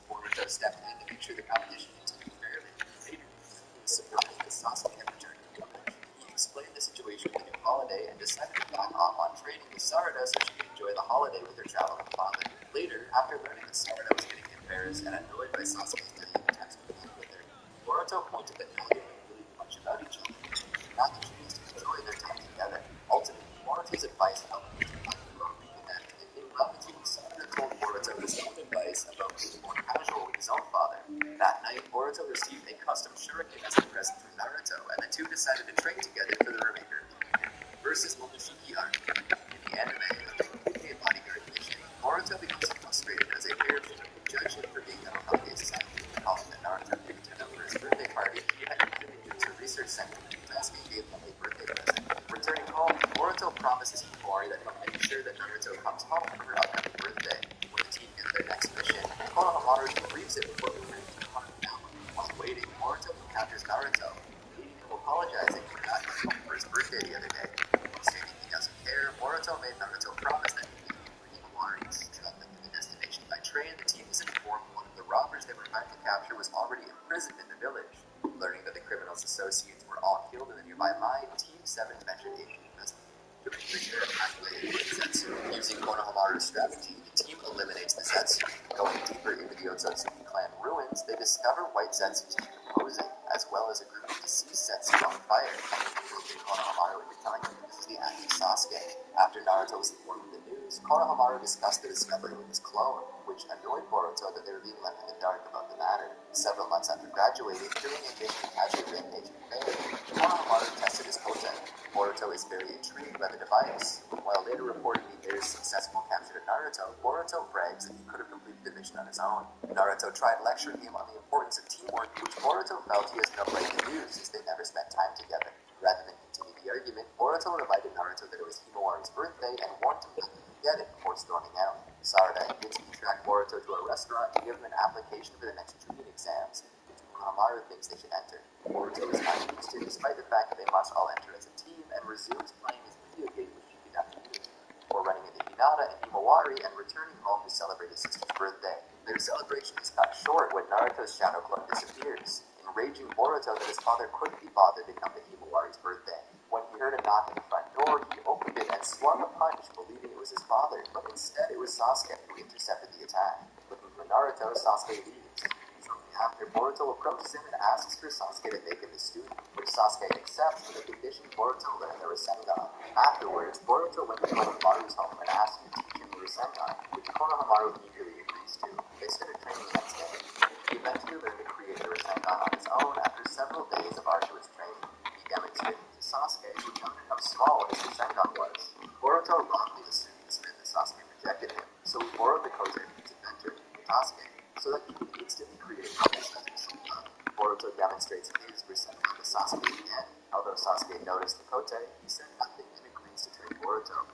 S5: Boruto stepped in to make sure the competition continued fairly. Later, he was surprised that Sasuke had returned to the village. He explained the situation with the new holiday and decided to back off on training with Sarada so she could enjoy the holiday with her traveling father. Later, after learning that Sarada was getting embarrassed and annoyed by Sasuke's naive attempts to bond with her, Boruto pointed that neither knew really much about each other. Now that she needs to enjoy their time together. Ultimately, Boruto's advice helped him to find the wrong reconnect. In gratitude, Sarada told Boruto his own advice about being more casual with his own father. That night, Boruto received a custom shuriken as a present from Naruto, and the two decided to train together for the remainder of the year. Versus Momoshiki arc. In the anime, a bodyguard mission, Boruto becomes frustrated as a pair of shinobi judge him for being the Hokage's son. Recalling that Naruto picked him up for his birthday party, he headed to the Ninjutsu Research Center and Sasuke gave him a birthday present. Returning home, Boruto promises Himawari that he'll make sure that Naruto comes home for her upcoming birthday. When the team gets their next mission, Konohamaru debriefs it before returning to the park. While waiting, Boruto encounters Naruto, meeting him apologizing for not coming home for his birthday the other day. Stating he doesn't care, Boruto made Naruto promise that he'd leave for Himawari. Traveling to the destination by train, the team is informed one of the robbers they were about to capture was already imprisoned in the village. Learning that the criminal's associates were all killed in the nearby mine, Team 7 ventured into the investigation. During the attack Zetsu, using Konohamaru's strategy, the team eliminates the Zetsu. Going deeper into the Otsutsuki clan ruins, they discover White Zetsu decomposing, as well as a group of deceased Zetsu on fire, provoking Konohamaru into telling him this is the active Sasuke. After Naruto was informed of the news, Konohamaru discussed the discovery with his clone, which annoyed Boruto that they were being left in the dark about the matter. Several months after graduating, during a mission casually rampaging Bay, Konohamaru tested his potent. Boruto is very intrigued by the device. While later reporting the heir's successful capture of Naruto, Boruto brags that he could have completed the mission on his own. Naruto tried lecturing him on the importance of teamwork, which Boruto felt he has no right to do since they never spent time together. Rather than continue the argument, Boruto reminded Naruto that it was Himawari's birthday and warned him not to forget it before storming out. Sarada and Mitsuki track Boruto to a restaurant to give him an application for the next Chunin exams, which Konohamaru thinks they should enter. Boruto is uninterested despite the fact that they must all enter as a team and resumes playing his video game with Shikadai before running into Hinata and Himawari and returning home to celebrate his sister's birthday. Their celebration is cut short when Naruto's shadow clone disappears, enraging Boruto that his father couldn't be bothered to come to Himawari. Himawari's birthday. When he heard a knock at the front door, he opened it and swung a punch, believing it was his father, but instead it was Sasuke who intercepted the attack. Looking for Naruto, Sasuke leaves. Shortly after, Boruto approaches him and asks for Sasuke to make him his student, which Sasuke accepts with the condition Boruto learn the Rasengan. Afterwards, Boruto went to Konohamaru's home and asked him to teach him the Rasengan, which Konohamaru eagerly agrees to. They started training the next day. He eventually learned to create the Rasengan on his own after several days of arduous training. He demonstrated to Sasuke, who noted how small his Rasengan was. Boruto wrongly assumed this meant that Sasuke rejected him, so he borrowed the Kote from his inventor, Sasuke, so that he could instantly create his Rasengan. Boruto demonstrates his Rasengan to Sasuke again. Although Sasuke noticed the Kote, he said nothing and agrees to train Boruto,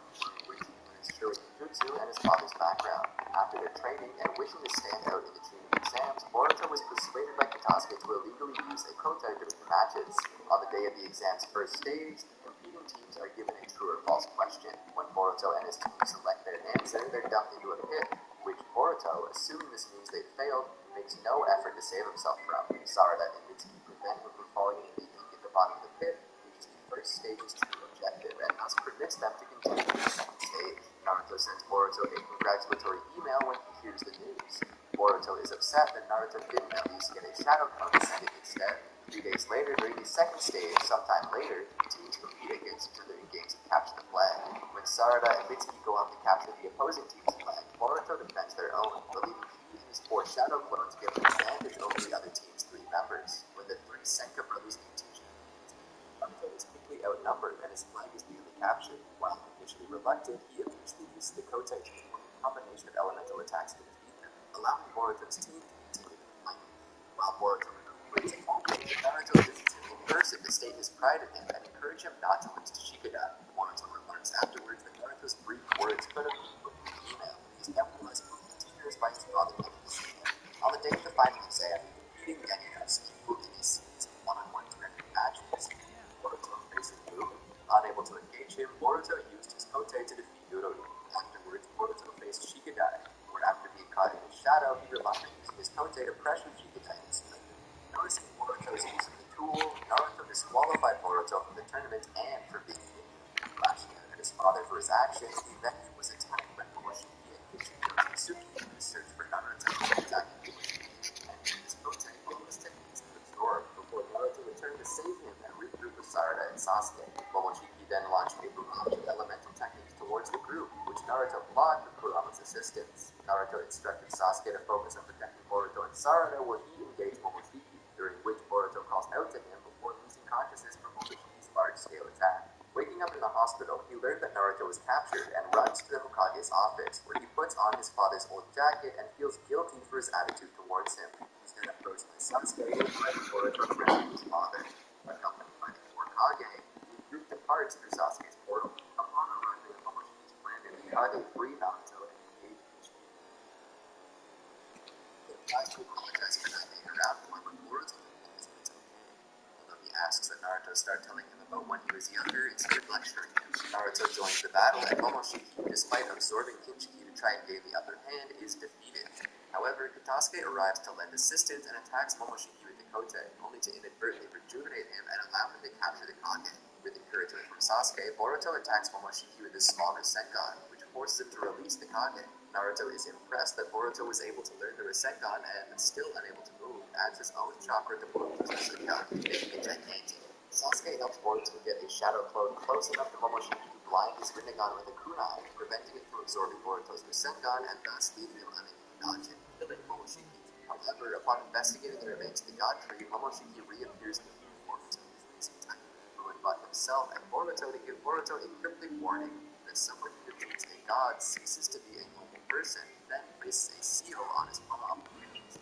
S5: which he learns Shuri Jutsu and his father's background. After their training and wishing to stand out in the Chunin exams, Boruto was persuaded by Kitasuke to illegally use a Kote during the matches. On the day of the exam's first stage, competing teams are given a true or false question. When Boruto and his team select their answer, they're dumped into a pit, which Boruto, assuming this means they've failed, makes no effort to save himself from. Sarada and Mitsuki prevent him from falling into the ink at the bottom of the pit, which is the first stage's true objective, and thus permits them to continue to the second stage. Naruto sends Boruto a congratulatory email when he hears the news. Boruto is upset that Naruto didn't at least get a shadow clone to send it instead. 3 days later, during the second stage, sometime later, teams compete against each other in games of capture the flag. When Sarada and Mitsuki go out to capture the opposing team's flag, Boruto defends their own, believing he and his 4 shadow clones give an advantage over the other team's 3 members. When the 3 Senka brothers meet each other, Naruto is quickly outnumbered and his flag is nearly captured. While initially reluctant, he eventually uses the Kote to perform a combination of elemental attacks to defeat them, allowing Boruto's team to continue the fight. While Boruto recuperates at home, Naruto visits him in person to state his pride in him and encourage him not to lose to Shikada. Boruto remarks afterwards that Naruto's brief words could have been put in an email. He is nevertheless moved to tears by his father letting him see him. On the day of the final exam, competing Genin Sekiro in a series of one-on-one directed matches, Boruto faces Meoh. Unable to engage him, Boruto used his Kote to defeat Yororu. Afterwards, Boruto faced Shikadai, where after being caught in his shadow, he relied on using his Kote to pressure Shikadai instead. Noticing Boruto's use of the tool, Naruto disqualified Boruto from the tournament and from being king. Lashing out at his father for his actions, he then was attacked by Momoshiki and Kichiro Tsuki in his search for Naruto, attacking Momoshiki and his Kote almost techniques to absorb before Naruto returned to save him and regroup with Sarada and Sasuke. Momoshiki then launched a barrage of elemental techniques towards the group, which Naruto blocked with Kurama's assistance. Naruto instructed Sasuke to focus on protecting Boruto and Sarada, where he engaged Momoshiki, during which Boruto calls out to him before losing consciousness from Momoshiki's large-scale attack. Waking up in the hospital, he learned that Naruto was captured and runs to the Hokage's office, where he puts on his father's old jacket and feels guilty for his attitude towards him. He's then approached by Sasuke, who invited Boruto to rescue his father. Accompanied by the Hokage, the group departs through Sasuke's portal. Upon arriving at Momoshiki's planet, the Hokage free Naruto and engage Ichiki. He tries to apologize for not being around more, but Boruto replies that it's okay. Although he asks that Naruto start telling him about when he was younger instead of lecturing him. Naruto joins the battle, and Momoshiki, despite absorbing Kinshiki to try and gain the upper hand, is defeated. However, Kitasuke arrives to lend assistance and attacks Momoshiki with the Kote, only to inadvertently rejuvenate him and allow him to capture the Kage. With encouragement from Sasuke, Boruto attacks Momoshiki with his small Rasengan, which forces him to release the Kage. Naruto is impressed that Boruto was able to learn the Rasengan and, still unable to move, adds his own chakra to Boruto's Rasengan, making it gigantic. Sasuke helps Boruto get a shadow clone close enough to Momoshiki to blind his Rinnegan with a kunai, preventing it from absorbing Boruto's Rasengan and thus leaving him unable to dodge it, killing Momoshiki. However, upon investigating the remains of the god tree, Momoshiki reappears in the human form to release attack ruin but himself and Boruto to give Boruto a cryptic warning that someone who defeats a god ceases to be a normal person, then places a seal on his palm.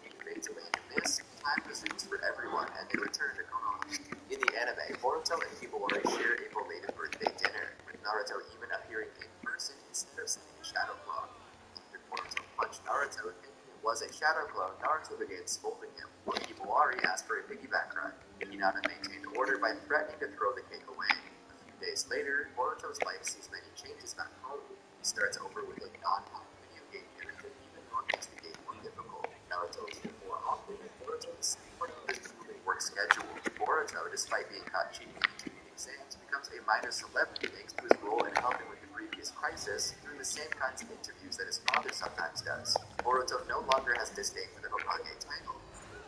S5: He fades away in the mist, time resumes for everyone, and they return to Konoha. In the anime, Boruto and Himawari share a belated birthday dinner, with Naruto even appearing in person instead of sending a shadow clone. After Boruto punched Naruto, thinking it was a shadow clone, Naruto began scolding him, while Himawari asked for a piggyback ride. Hinata maintained order by threatening to throw the cake away. A few days later, Boruto's life sees many changes back home. He starts over with a non-pop video game character, even though it makes the game more difficult. Naruto is here more often, and Boruto is supporting his improving work schedule. Boruto, despite being caught cheating in the community minor celebrity thanks to his role in helping with the previous crisis, doing the same kinds of interviews that his father sometimes does. Boruto no longer has disdain for the Hokage title.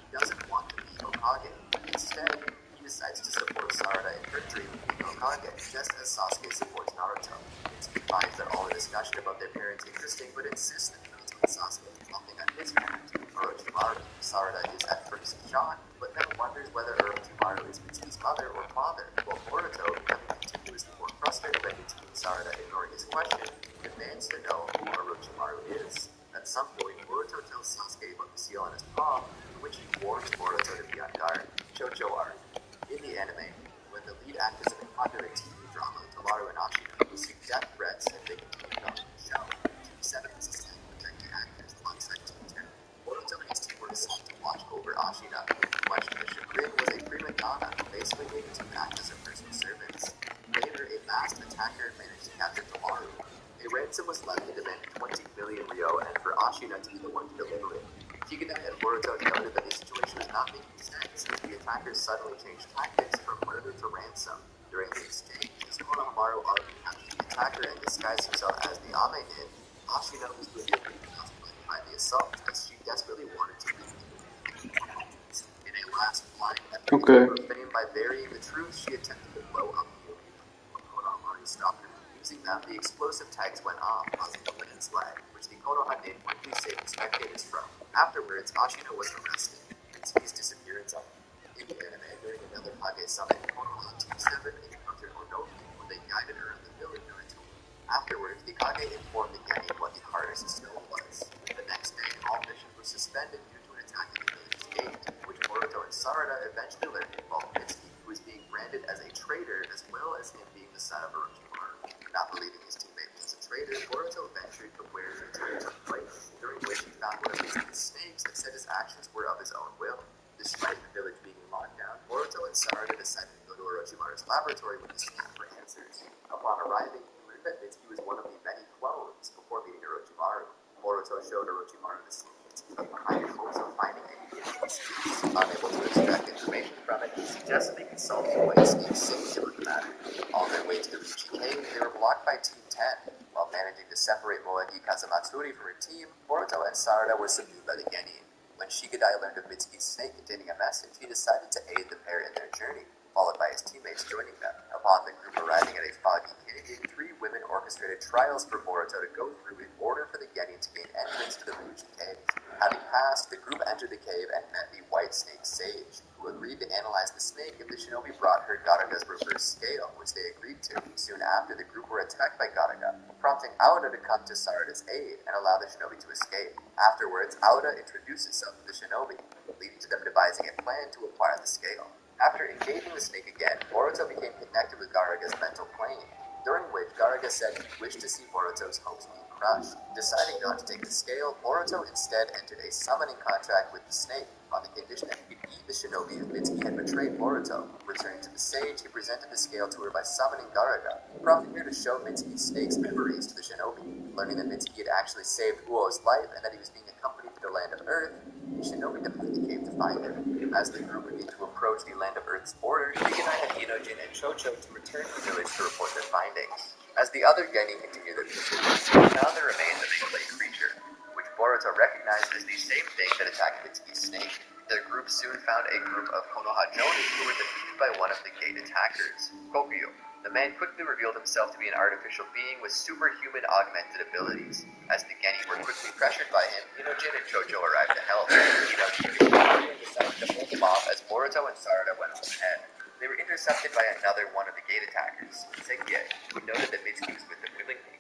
S5: He doesn't want to be Hokage. Instead, he decides to support Sarada in her dream of being Hokage, just as Sasuke supports Naruto. Mitsuki finds that all the discussion about their parents interesting, but insists that Naruto and Sasuke are talking on his parent, Orochimaru. Sarada is at first shocked, but then wonders whether Orochimaru is Mitsuki's mother or father, while Boruto, becoming continuously more frustrated by Mitsuki and Sarada ignoring his question, demands to know who Orochimaru is. At some point, Boruto tells Sasuke about the seal on his paw, in which he warns Boruto to be on guard. Chocho arc. In the anime, when the lead actors of a popular TV drama, Tomaru and Ashina, receive death threats and they continue filming the show, Team 7 was assigned to protect the actors alongside Team 10. Boruto and his team were assigned to watch over Ashina, who much to the chagrin was a prima donna who basically needed to act as her personal servants. Later, a masked attacker managed to capture Tomaru. A ransom was levied demanding 20 million Ryo and for Ashina to be the one to deliver it. Shikadai and Boruto noted that the situation was not making sense as the attackers suddenly changed tactics from murder to ransom. During the exchange, as Konohamaru argued captured the attacker and disguised himself as the Ame did, Ashina was revealed to be justified behind the assault as she desperately wanted to leave. In a last blind effort
S1: Okay.
S5: to gain fame by burying the truth, she attempted to blow up the movie. When Konohamaru stopped her from using them, the explosive tags went off, causing a landslide, which the Konoha did quickly save the spectators from. Afterwards, Ashina was arrested. Mitsuki's disappearance on in the anime during another Kage summit, Konoha Team 7 encountered Onoki when they guided around the village Naruto. Afterwards, the Kage informed the Genin what the hardest stone was. The next day, all missions were suspended due to an attack at the village's gate, which Boruto and Sarada eventually learned involved Mitsuki, who was being branded as a traitor as well as him being the son of Orochimaru. Not believing his teammate was a traitor, Boruto ventured to where the attack took place, during which he found one of Mitsuki's snakes and said his actions were of his own will. Despite the village being locked down, Boruto and Sarada decided to go to Orochimaru's laboratory with the snake for answers. Upon arriving, he learned that Mitsuki was one of the many clones before meeting Orochimaru. Boruto showed Orochimaru the snake Mitsuki behind in hopes of finding any speaks. Unable to extract information from it, he suggested they consult the White Snake's sage about the matter. On their way to the Ryuchi Cave, they were blocked by Team 10. While managing to separate Moegi Kazamatsuri from her team, Boruto and Sarada were subdued by the Genin. When Shikadai learned of Mitsuki's snake containing a message, he decided to aid the pair in their journey, followed by his teammates joining them. Upon the group arriving at a foggy canyon, 3 women orchestrated trials for Boruto to go through in order for the Genin to gain entrance to the Ryuchi Cave. Having passed, the group entered the cave and met the White Snake Sage, who agreed to analyze the snake if the shinobi brought her Garaga's reverse scale, which they agreed to. Soon after, the group were attacked by Garaga, prompting Aoda to come to Sarada's aid and allow the shinobi to escape. Afterwards, Aoda introduced himself to the shinobi, leading to them devising a plan to acquire the scale. After engaging the snake again, Boruto became connected with Garaga's mental plane, during which Garaga said he wished to see Boruto's hopes being crushed. Deciding not to take the scale, Boruto instead entered a summoning contract with the snake on the condition that he could eat the shinobi if Mitsuki had betrayed Boruto. Returning to the sage, he presented the scale to her by summoning Garaga, prompting her to show Mitsuki Snake's memories to the shinobi. Learning that Mitsuki had actually saved Uo's life and that he was being accompanied to the land of Earth, the shinobi departed the cave to find him. As the group began to approach the land of Earth's border, Shikadai had Inojin and Chocho to return to the village to report their findings. As the other Genin continued their pursuit, they found the remains of a clay creature, which Boruto recognized as the same thing that attacked Mitsuki's snake. Their group soon found a group of Konoha Jonin who were defeated by one of the gate attackers, Kokuyo. The man quickly revealed himself to be an artificial being with superhuman augmented abilities. As the Genin were quickly pressured by him, Inojin and Chocho arrived to help. Inojin decided to hold them off as Boruto and Sarada went on ahead. They were intercepted by another one of the gate attackers, Sekie, who noted that Mitsuki was with them willingly.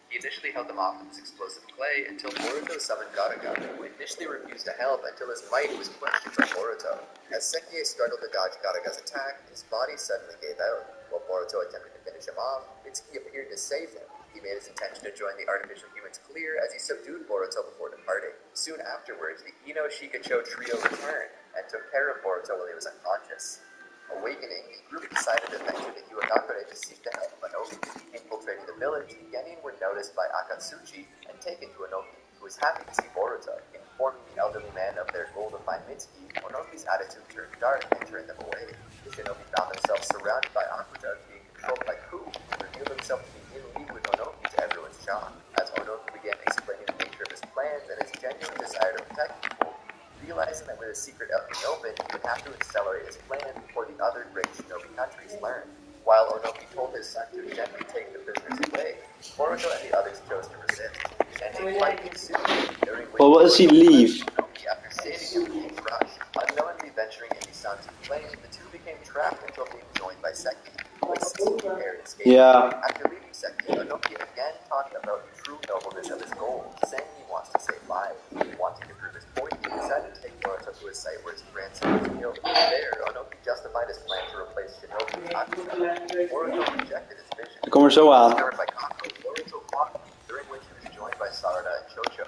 S5: He initially held them off with his explosive clay until Boruto summoned Garaga, who initially refused to help until his might was questioned by Boruto. As Sekie struggled to dodge Garaga's attack, his body suddenly gave out. While Boruto attempted to finish him off, Mitsuki appeared to save him. He made his intention to join the artificial humans clear as he subdued Boruto before departing. Soon afterwards, the Ino Shikacho trio returned and took care of Boruto while he was unconscious. Awakening, the group decided to venture to Iwagakure to seek the help of Onoki. Infiltrating the village, the Genin were noticed by Akatsuchi and taken to Onoki, who was happy to see Boruto. Informing the elderly man of their goal to find Mitsuki, Onoki's attitude turned dark and turned them away. The shinobi found themselves surrounded by aqueducts being controlled by Ku, revealed himself to be in league with Onoki to everyone's shock. As Onoki began explaining the nature of his plans and his genuine desire to protect people, realizing that with his secret out in the open, he would have to accelerate his plan before the other great shinobi countries learned. While Onoki told his son to gently take the prisoners away, Boruto and the others chose to resist, and a fight ensued, during which
S1: Well, what does he
S5: Boruto
S1: leave?
S5: punched Onoki after saving him from being crushed. Unknowingly venturing into San's flame, the two became trapped until being joined by Seki, who had succeeded in escaping.
S1: Yeah.
S5: After leaving Seki, Onoki again talked about the true nobleness of his goals, saying he wants to save lives. Wanting to prove his point, he decided to take Boruto to a site where his grandson was killed. There, Onoki justified his plan to replace Shinobi with Hakusa. Boruto rejected his vision.
S1: Ik kom er zo aan.
S5: Discovered by Kako, Boruto fought him, during which he was joined by Sarada and Chocho.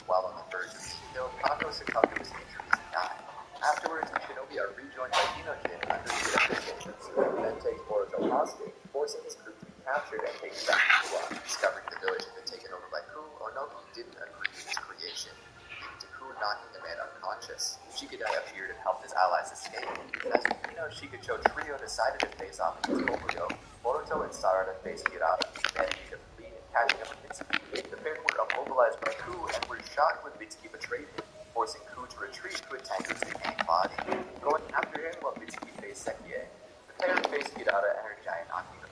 S5: While on the verge of being killed, Kako succumbed to his injuries and died. Afterwards, the Shinobi are rejoined by Inojin under the circumstances, who then takes Boruto hostage, forcing his crew to be captured and taken back to Kuwa. Discovering the village had been taken over by Ku, Onoki didn't agree with his creation, leading to Ku knocking the man unconscious. Shikadai appeared and helped his allies escape. As the Ino-Shikacho trio decided to face off against Obito, Boruto and Sarada faced Hirata, managing to flee and catching up with Mitsuki. The pair were immobilized by Ku and were shocked when Mitsuki betrayed him, forcing Ku to retreat to a tanker's decaying body. Going after him while Mitsuki faced Sekie, the pair faced Hirata and her giant Akira.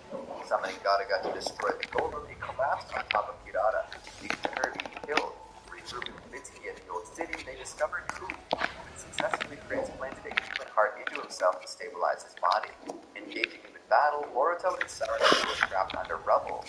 S5: Summoning Garaga to destroy the golem, he collapsed on top of Hirata, leading to her being killed. Regrouping with Mitsuki at the old city, they discovered Ku, who had successfully transplanted a human heart into himself to stabilize his body. Engaging him in battle, Boruto and Sarada were trapped under rubble.